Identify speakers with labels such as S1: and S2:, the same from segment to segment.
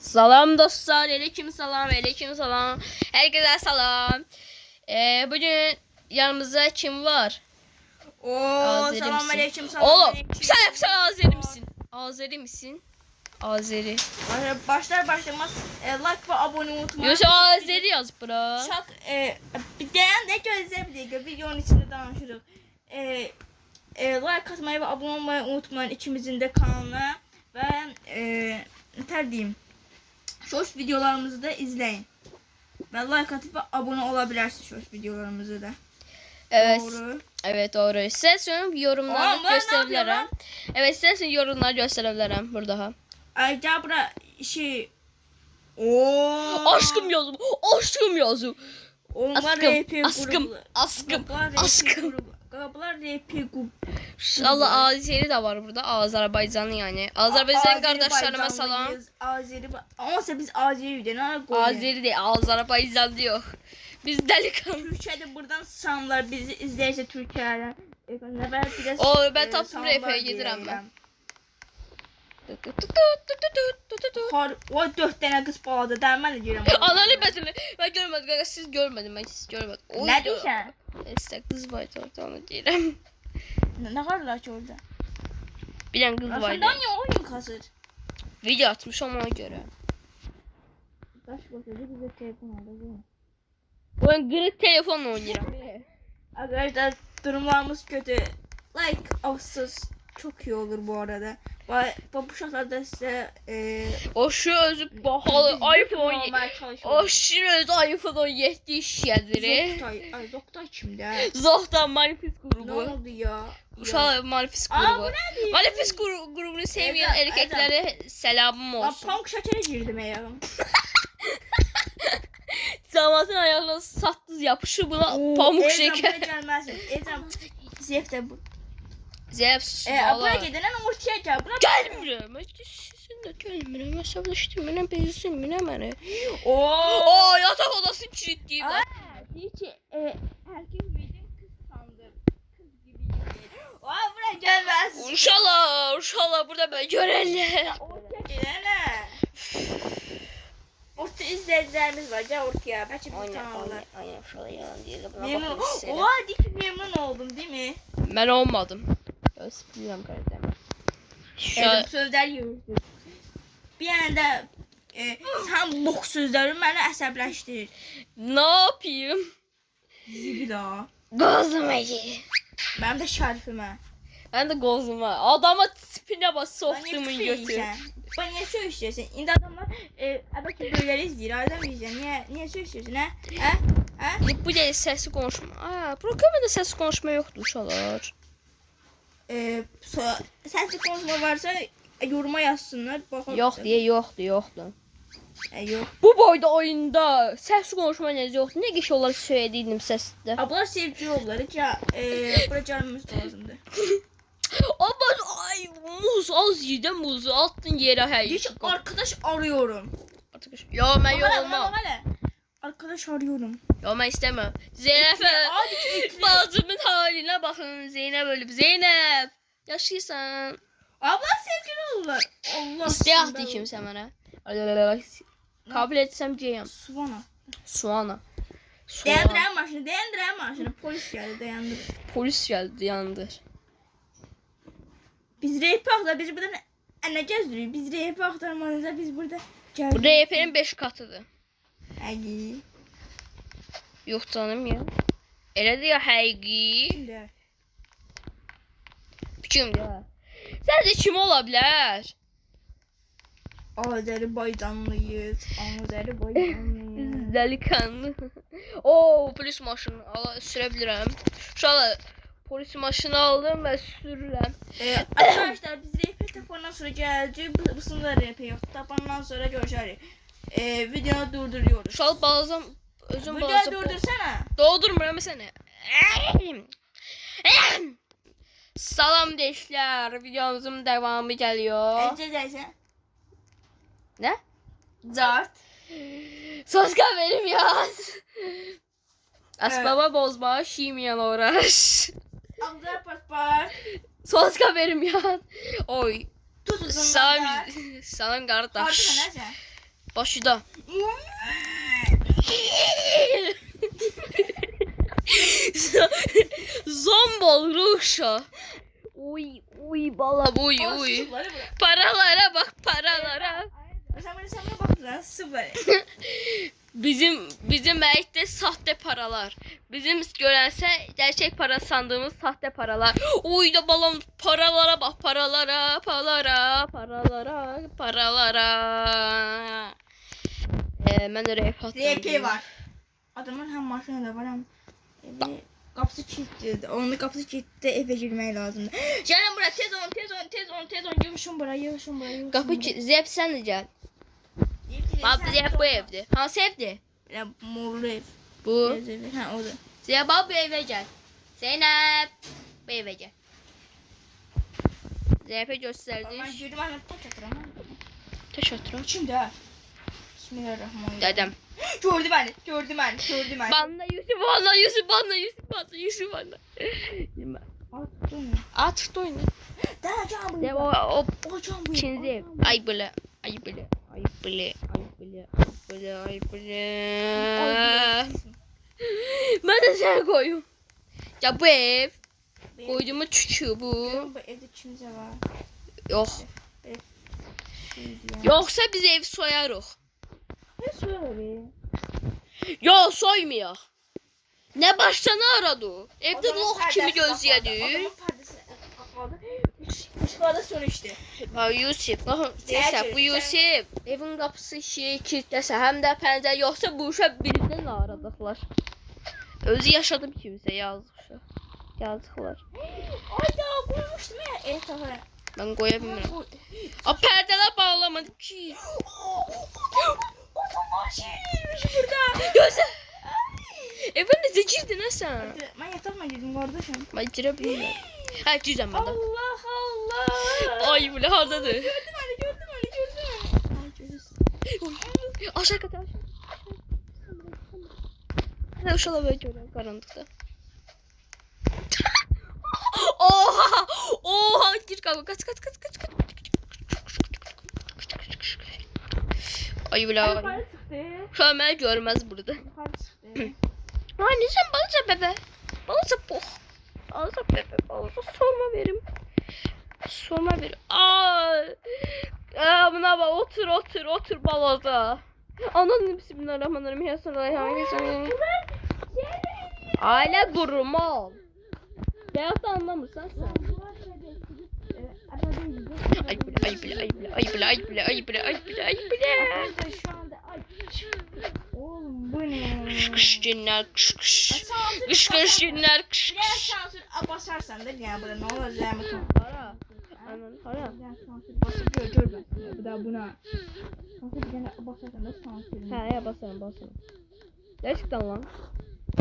S1: Salam dostlar, aleyküm salam, aleyküm salam. Herkese salam. Bugün yanımızda kim var?
S2: Oo, selam aleyküm, selam
S1: Oğlum,
S2: aleyküm.
S1: sen Azeri misin? Azeri misin? Azeri.
S2: Başlamaz like ve abone unutmayın.
S1: Yoksa Azeri yaz bura.
S2: Şak bir deyen de gözleyebilir. Videonun içinde danışırıq. Like atmayı ve abone olmayı unutmayın ikimizin de kanalına. Ve ne diyeyim. Shorts videolarımızı da izleyin. Ve like atıp abone olabilirsiniz shorts videolarımızı da.
S1: Evet.
S2: Doğru.
S1: Evet doğru. İstersen yorumları
S2: Oğlum, ben ne
S1: gösterebilirim.
S2: yapıyorum
S1: Evet istersen yorumları gösterebilirim burada.
S2: Ay gel bura şey. Oo.
S1: Aşkım yazım. Aşkım yazım.
S2: Onlar
S1: Askım,
S2: RP
S1: askım,
S2: grubu.
S1: askım,
S2: Bunlar
S1: askım.
S2: Bunlar RP grubu.
S1: Allah Azeri de var burada. Azerbaycanlı yani. Azerbaycan kardeşlerime salam.
S2: Azeri. Ama biz Azeri'ydi.
S1: Azeri değil, Azerbaycan diyor. Biz delikanlı.
S2: Türkiye'de buradan salamlar bizi izleyirse Türkiye'den.
S1: O ben tapım RP'ye gedirəm ben.
S2: O 4 tane kız bağladı. Derman ediyorum.
S1: Ananı betini. Ben görmedim kanka, siz görmedim, ben siz görmedim.
S2: Ne diyorsun?
S1: İşte kız var orada, onu deyirəm.
S2: Ne kadar ki orada?
S1: Bir tane kız var.
S2: Aslında niye oyun kasır?
S1: Video atmış ona göre.
S2: Taş bakıyordu bize telefon aldı.
S1: Ben kırık telefonla oynayırım.
S2: Arkadaşlar durumlarımız kötü. Like alsız çok iyi olur bu arada. Bu şartlarda size
S1: O şu özü bahalı iPhone. O şu özü iPhone 17 işyədir.
S2: Zoktay kimdə?
S1: Zohdan Malifis
S2: Ne
S1: grubu.
S2: oldu ya?
S1: Uşaq Malifis
S2: Aa,
S1: grubu.
S2: bu nədir?
S1: Malifis grubunu sevmeyen erkeklere selamım
S2: Lan
S1: olsun.
S2: pamuk şəkərə girdim ayağım.
S1: Damatın ayağına sattız yapışı buna pamuk şeker.
S2: Gelməzsin. Ezəm. Zef də bu.
S1: Zeynep sus.
S2: Bura
S1: Valla.
S2: gedənən ortaya gəl. Bura
S1: Gelmirəm. Sizin de gelmirəm. Əsəbləşdirməyəm. Bezdirməyəm məni.
S2: Oo.
S1: Yatak odasını kilitləyib.
S2: Deyir ki, erkek miydin kız sandım. Kız gibi yedim. Aa, bura gəlməzsin.
S1: Uşaqlar burada ben görərlər.
S2: Ortaya gedənə. Orta izleyicilerimiz var. Gel ortaya. Belki bir tane alırlar.
S1: Aynen uşaqlar yalan deyir.
S2: Memnun. Oha dik memnun oldum değil mi?
S1: Mən olmadım. Bilirəm qardaşım.
S2: Evet, sözler yürüdü. Bir anda sen bok sözlerin beni əsəbləşdirir.
S1: Ne yapayım?
S2: Zibida.
S1: Qozuma ye.
S2: Benim de şərifimə.
S1: Ben de qozuma. Adama tipine bas soxdumun götür.
S2: Bana niye söylüyorsun? İndi adamlar belki böyleleri izleyir. Adam izleyir. Niye söylüyorsun ha? Ha?
S1: Bu değil sesli konuşma. Programda sesli konuşma yoktu uşaqlar.
S2: Sesli konuşma varsa yoruma yazsınlar. Bakalım.
S1: Yok diye yoktu.
S2: Yok.
S1: Bu boyda oyunda sesli konuşma necə yoktu. Ne geç onları söylədiydim sesdə.
S2: Ablar sevgi yolları. Bura canımız lazımdır.
S1: Ama ay muz az yedi muzu attın yere hey.
S2: Diyor ki arkadaş arıyorum.
S1: Ya ben yok olmam.
S2: Arkadaş arıyorum.
S1: Ya ben istemem. Zeynep bacımın haline bakın. Zeynep ölüp. Zeynep yaşıyorsan.
S2: Ablar sevgili oldular. Allah
S1: İsteyahdı kimse bana. Kabul etsem diyeyim.
S2: Suana.
S1: Suana.
S2: Dayandıran maşını. Polis geldi dayandır.
S1: Polis geldi yandır.
S2: Biz reypi aktar. Biz burada ne gezdiriyor? Biz reypi aktarmanıza biz burada geldik.
S1: Bu RP'nin 5 katıdır.
S2: Həqiqi.
S1: Yok canım ya. Elədir ya həqiqi.
S2: Kimdə?
S1: Kimdir ya? Sence kim olabilir?
S2: Azərbaycanlıyıq. Azərbaycanlıyıq.
S1: Delikanlı. Oo polis maşını sürebilirim. Şu an polis maşını aldım ve sürürüm.
S2: Arkadaşlar biz reypi tapandan sonra geleceğiz. Bu sınırda reypi yok. Tapandan sonra görüşürüz. Videonu durduruyoruz.
S1: Şu an bazen özüm
S2: Videoyu
S1: bazen
S2: durdursana.
S1: doldurmuyorum seni. Salam deşler. Videomuzun devamı geliyor.
S2: Ece dersen.
S1: Ne?
S2: Zart.
S1: Soska benim yaz. Asbaba bozma, şimiyan uğraş.
S2: Abla patpar.
S1: Soska benim yaz. Oy.
S2: Tut uzundan.
S1: Salam kardeş.
S2: Artık ne sen?
S1: Başıda. Zombol Ruşa. Uy bala uy. Paralara bak paralara.
S2: Sen bana bak lan sıfır.
S1: Bizim meyitde sahte paralar. Bizim görənsə gerçek para sandığımız sahte paralar. Uy da balam paralara bak paralara. Mən də reyfat.
S2: RP var. Adamın hem maşını da var hem kapısı kilitlidir. Onun kapısı kilitli eve girmək lazımdır. Gəlin bura tez ol. Yığışın bura.
S1: Kapı Zep sen de gel. Bab Zep bu evde. Hansı evde?
S2: Ya morlu ev.
S1: Bu.
S2: Ha o da.
S1: Zep bab bu eve gel. Zeynep. Bu eve gel. Zep'e gösterdi.
S2: Ben girdim hemen taş atıram.
S1: Taş oturun.
S2: Şimdi ha. Bismillahirrahmanirrahim.
S1: Dedem.
S2: Gördüm ben.
S1: Bana Yusuf bana. Artık da oyna.
S2: Daha can bu.
S1: Zep o
S2: can bu.
S1: ikinci ev. Ay böyle. Ben de sen koyayım. Ya bu ev. Koyduğumu çükü bu.
S2: Bu evde kimse var.
S1: Yok. Yoksa biz ev soyarıq.
S2: Ne söyle?
S1: Yo soymayaq. Ne baştan aradı? Evde lox kimi gözləyədik.
S2: Adamın perdesi kapalı. Işıklarda sönüştü.
S1: Bax Yusuf, baxın, deyirsə bu Yusuf evin qapısı kilitləsə, həm də pəncərə yoxsa bu uşaq birindən aradıqlar. Özü yaşadım kimsə yazıqlar.
S2: Ayda koymuştum ya taha.
S1: Ben qoya bilmirəm. A pərdələr bağlamadı ki.
S2: Otomatik şeymiş burada.
S1: Gözə. Evə necə girdin ha sən?
S2: Ben yatakma girdim kardeşim.
S1: Mən girə bilmirəm. Hə, girəm mən də.
S2: Allah.
S1: Ay bu ne hardadır?
S2: Gördüm.
S1: Aşağı kat aşağı. Ne uşala böyle görüyorum karanlıkta. Oha gir kavga kaç. Ay bla. Şu an beni görmez burada. Anne sen balıca bebe. Balıca poh. Balıca bebe. Balıca sorma verim. Buna bak otur balaca. Ananı bismillahirrahmanirrahim. Aile kurma. Beyaz da anlamırsan sen. Ay bile.
S2: Şu anda oğlum bu ne?
S1: Kış günler kış. Kış günler kış.
S2: Biraz sansür basarsan da yani burada ne olur zahmet olmaz.
S1: Para. Anan para.
S2: Biraz sansür basıp gör ben. Bu da buna. Sansür bir tane basarsan da sansür.
S1: He basarım. Gerçekten lan.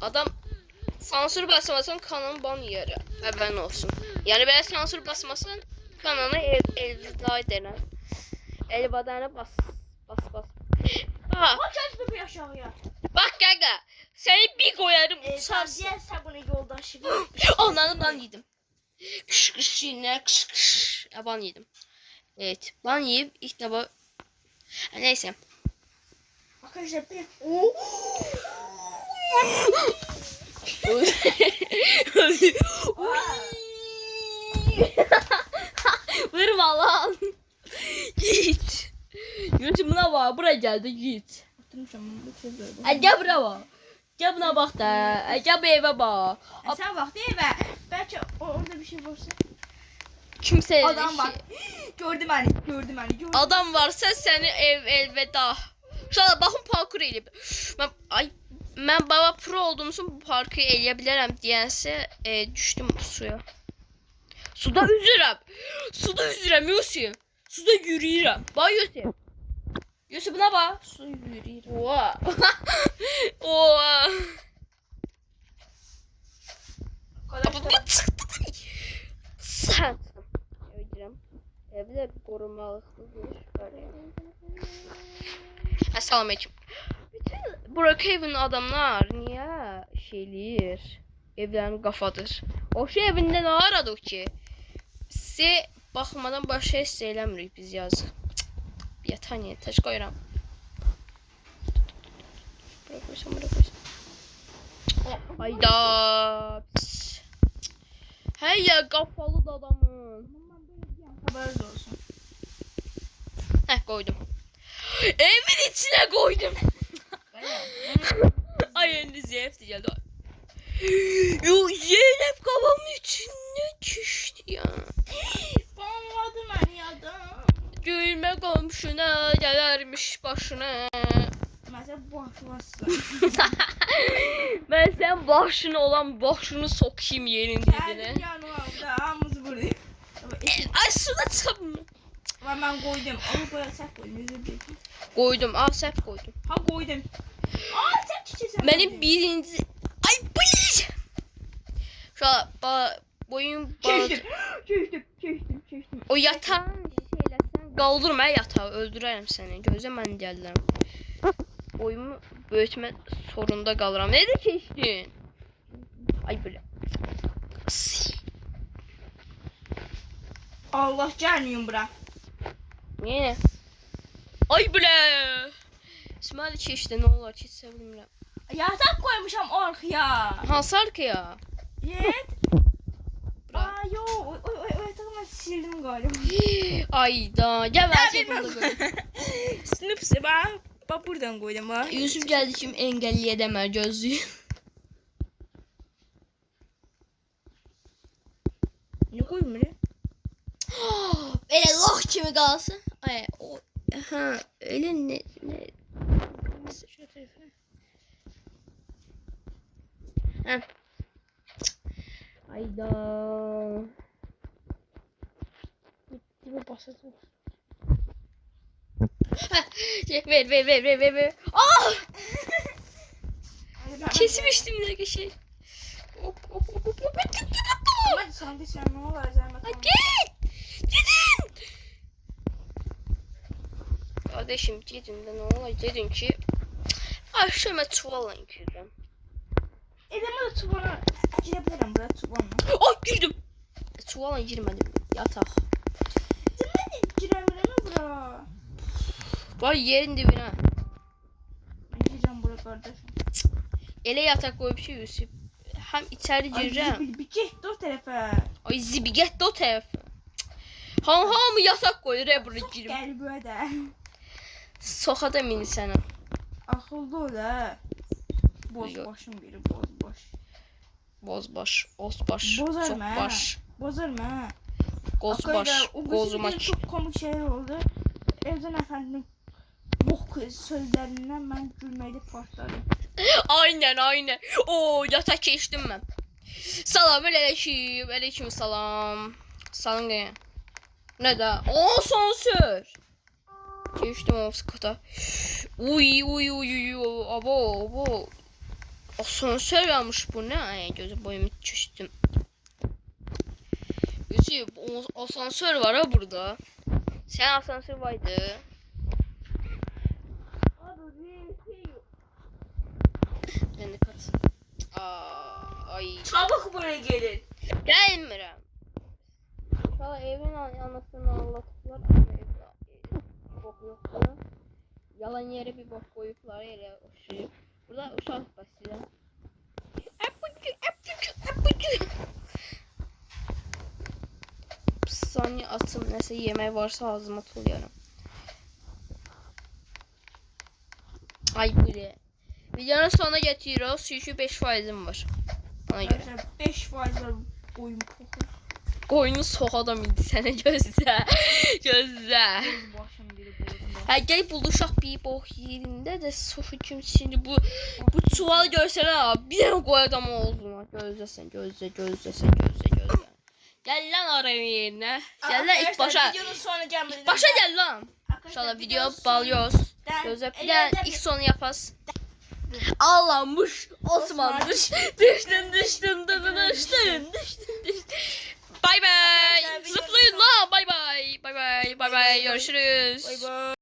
S1: Adam sansür basmasın kanalın ban yeri. Haberin olsun. Yani böyle sansür basmasın kanalı elvida ederler. Elvadana bas.
S2: Bak açtı bu aşağıya.
S1: Bak gaga. Seni bir koyarım uçarsın.
S2: Sen bunu yoldaşı.
S1: Ondan ban yedim. Kış yine kış. Ban yedim. Evet. Ban yiyip ilk defa. Neyse.
S2: Arkadaşlar bir.
S1: Vurma lan. Git. Yürütümüne bak. Buraya geldi git. Gel buraya bak. Gel buna bak da. Gel bu eve bak.
S2: Sen bak değil mi? Belki orada bir şey varsa.
S1: Kimse
S2: Adam var. Gördüm hani.
S1: Adam varsa seni elveda. Şu an bakın parkur eləyib. Mən baba pro olduğum üçün bu parkı eləyə bilərəm deyənsə düşdüm suya. Suda üzürəm Yusuf. Suda yürüyürəm. Bax Yusuf. Yusuf buna bax. Suda yürüyürəm. Oha. Bu çıxdı. Sən. Öldürəm. Bir də qorumalıqdır. Assalamu alaikum. Bütün Brookhaven adamlar niye şeyləyir? Evlərini qafadır. O şey evində nə aradıq ki? Size baxmadan başa hiss eləmirik biz yazıq. Yataniyə taş qoyuram. Bura koysam, bura koysam. Hayda. Pis. Hey ya, kafalı da adamın.
S2: Haberiniz olsun.
S1: Heh, koydum. Evin içine koydum. Ay, endi Zeynep de geldi. Yo, Zeynep kafamın içine düştü ya.
S2: Bağladım ben yadım.
S1: Gülme komşuna gelermiş başına.
S2: Mesela boşlasın.
S1: Ben sen başına olan başını sokayım yerin dibine.
S2: Geldik yanımda. Ağımızı buradayım.
S1: Ay, suda çıkabilirim.
S2: Ben koydum. Onu koyarsak koydum. Özür dilerim.
S1: Koydum, al sep koydum.
S2: Ha koydum. Aa sen çiçeği
S1: Benim birinci... Ay, bu ne? Şu an boyun
S2: Çeştim.
S1: o yatağın şeyle sen kaldırma yatağı, öldürürüm seni. Gözüm ben gəlirəm. Boyumu böyütme sorunda kalıram. Ne de keçdin? Ay böyle.
S2: Allah gelmiyorum bura.
S1: Niye? Ay böyle. İsmail keçdi, ne olar keçsə bilmirəm.
S2: Yatak koymuşam arkaya.
S1: Hansı arkaya?
S2: Yet.
S1: Bura.
S2: Aa yo. O yatağı ben sildim galiba.
S1: Ayda. Gel ben seni burada koyayım.
S2: Snoops'ı bak buradan koydum ha.
S1: Yusuf geldi kim engelli edemez gözlüğü.
S2: Ne koydum öyle?
S1: Böyle loh kimi kalsın. Ay o ha öyle ne
S2: Şu tarafa.
S1: ha. Ayda. Gitti bu basatı. Ver. Ah! Kesmiştim direkt şey. Hop.
S2: Hadi sanki sen ne olacak?
S1: Hadi. Gidin. Kardeşim gidin de ne olacak? Dedin ki aşağıma çuvalla girdim.
S2: Elime de çuvala girebilirim buraya çuvala.
S1: Oh, girdim. Çuvalla girmedim. Yatak.
S2: Değil mi? Girebilirim buraya.
S1: Vay yerin dibine.
S2: Ben gireceğim buraya kardeşim.
S1: Ele yatak koyup şey Yusuf. Hem içeri gireceğim.
S2: Bir git o tarafa.
S1: Ay zibi get de o tarafı. Hamı yatak koyur ya buraya girip.
S2: Gel böyle.
S1: Soka da mini sana.
S2: Akıllı ol ha. Boz
S1: Yok.
S2: başım biri boz baş.
S1: Bozbaş, osbaş,
S2: Bozarım ha.
S1: sokbaş,
S2: Bozarım ha.
S1: gozbaş, gozmak.
S2: Çok komik şeyler oldu. Evden efendim bok sözlerinden ben gülmeyle partladım.
S1: Aynen. Oo, yatak geçtim ben. Salam aleyküm salam. Salam gene. Ne de? O sansür. Geçtim o kata. Uy. Abo. Asansör varmış bu ne? Ay gözüm boyumu çüştüm. Yusuf asansör var ha burada. Sen asansör vardı. Ben de kat. Ay.
S2: Çabuk buraya gelin.
S1: Gelmirəm. Şala evin anasını anlatıblar ama evde bok yoktu. Yalan yere bir bok koyuplar yere oşuyup. Burada uşaq basıyor. Apucu. Saniye atım nəsə yemək varsa ağzıma tuluyorum. Ay buraya. Videonun sonuna getiriyoruz. Çünkü 5%'im var. Ona göre.
S2: 5 var boyum koku.
S1: Qoyunu soxadam indi sənə gözlə.
S2: Boz başım biri boz.
S1: Hə gəl buluşaq bir box yerində də soxucum şimdi bu çuval görsənə bir dənə qoy adam olduğuna. Gözləsən. Gəl lan araya yerinə. Gəl lan ilk başa.
S2: Videonun sonu gelmedi.
S1: Başa gəl lan. İnşallah video balyoz. Gözlə bir də ilk sonu yapas. Ağlanmış Osmanmış. Düşdün. Bay bay. Zıplayın lan. Bay bay. Görüşürüz.
S2: Bay bay.